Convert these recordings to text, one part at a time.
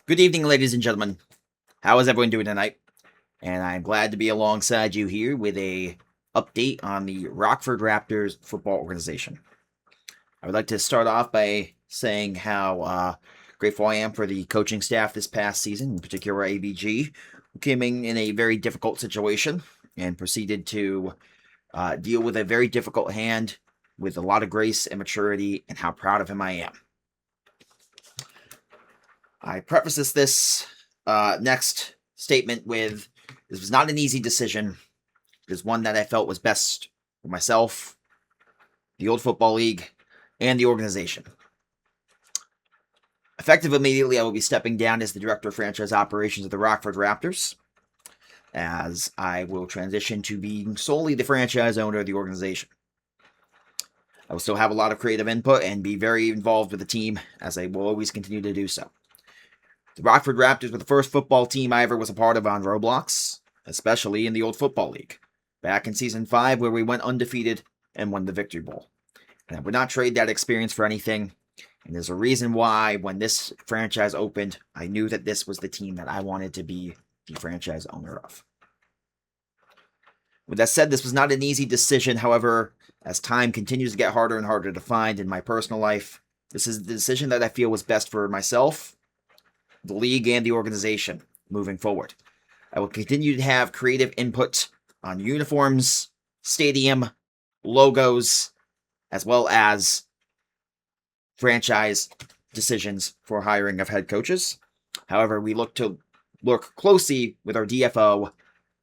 Good evening, ladies and gentlemen. How is everyone doing tonight? And I'm glad to be alongside you here with a update on the Rockford Raptors football organization. I would like to start off by saying how grateful I am for the coaching staff this past season, in particular ABG, who came in a very difficult situation and proceeded to deal with a very difficult hand with a lot of grace and maturity, and how proud of him I am. I preface this next statement with, this was not an easy decision. It was one that I felt was best for myself, the Old Football League, and the organization. Effective immediately, I will be stepping down as the Director of Franchise Operations of the Rockford Raptors, as I will transition to being solely the franchise owner of the organization. I will still have a lot of creative input and be very involved with the team, as I will always continue to do so. The Rockford Raptors were the first football team I ever was a part of on Roblox, especially in the Old Football League, back in Season 5 where we went undefeated and won the Victory Bowl. And I would not trade that experience for anything, and there's a reason why when this franchise opened, I knew that this was the team that I wanted to be the franchise owner of. With that said, this was not an easy decision. However, as time continues to get harder and harder to find in my personal life, this is the decision that I feel was best for myself, the league, and the organization moving forward. I will continue to have creative input on uniforms, stadium, logos, as well as franchise decisions for hiring of head coaches. However, we look closely with our DFO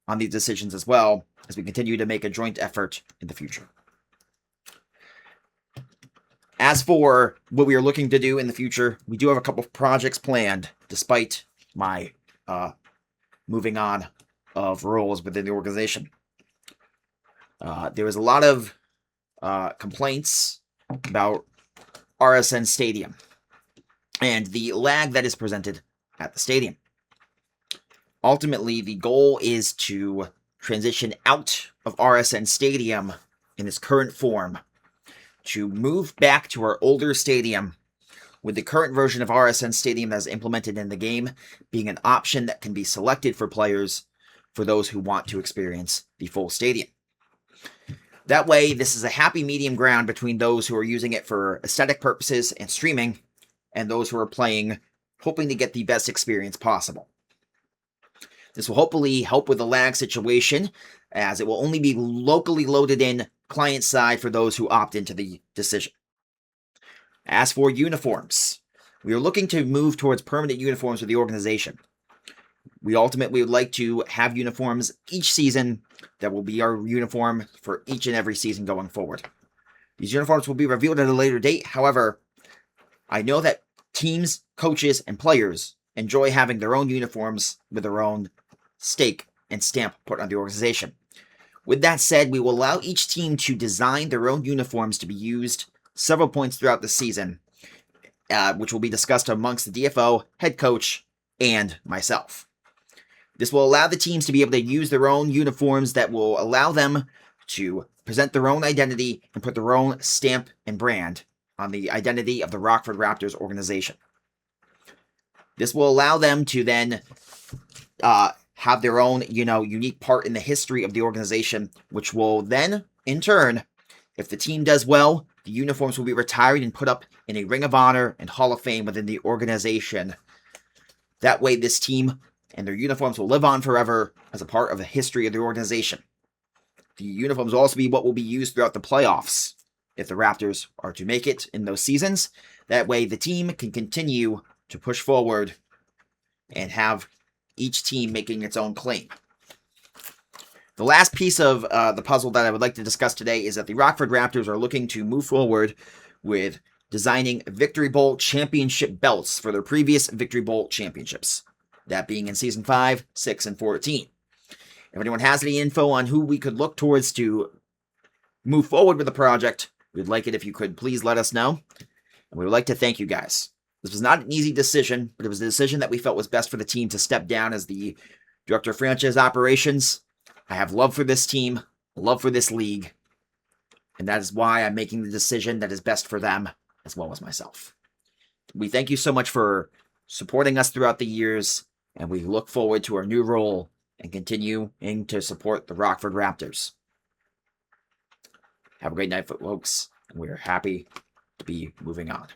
on these decisions as well, as we continue to make a joint effort in the future. As for what we are looking to do in the future, we do have a couple of projects planned, despite my moving on of roles within the organization. There was a lot of complaints about RSN Stadium and the lag that is presented at the stadium. Ultimately, the goal is to transition out of RSN Stadium in its current form to move back to our older stadium, with the current version of RSN Stadium that is implemented in the game being an option that can be selected for players for those who want to experience the full stadium. That way, this is a happy medium ground between those who are using it for aesthetic purposes and streaming, and those who are playing, hoping to get the best experience possible. This will hopefully help with the lag situation, as it will only be locally loaded in client side for those who opt into the decision. As for uniforms, we are looking to move towards permanent uniforms with the organization. We ultimately would like to have uniforms each season that will be our uniform for each and every season going forward. These uniforms will be revealed at a later date. However, I know that teams, coaches, and players enjoy having their own uniforms with their own stake and stamp put on the organization. With that said, we will allow each team to design their own uniforms to be used several points throughout the season, which will be discussed amongst the DFO, head coach, and myself. This will allow the teams to be able to use their own uniforms that will allow them to present their own identity and put their own stamp and brand on the identity of the Rockford Raptors organization. This will allow them to then have their own, unique part in the history of the organization, which will then, in turn, if the team does well, the uniforms will be retired and put up in a Ring of Honor and Hall of Fame within the organization. That way, this team and their uniforms will live on forever as a part of the history of the organization. The uniforms will also be what will be used throughout the playoffs if the Raptors are to make it in those seasons. That way, the team can continue to push forward and have each team making its own claim. The last piece of the puzzle that I would like to discuss today is that the Rockford Raptors are looking to move forward with designing Victory Bowl championship belts for their previous Victory Bowl championships, that being in Season 5, 6, and 14. If anyone has any info on who we could look towards to move forward with the project, we'd like it if you could please let us know. And we would like to thank you guys. This was not an easy decision, but it was a decision that we felt was best for the team to step down as the Director of Franchise Operations. I have love for this team, love for this league, and that is why I'm making the decision that is best for them as well as myself. We thank you so much for supporting us throughout the years, and we look forward to our new role and continuing to support the Rockford Raptors. Have a great night, folks, and we're happy to be moving on.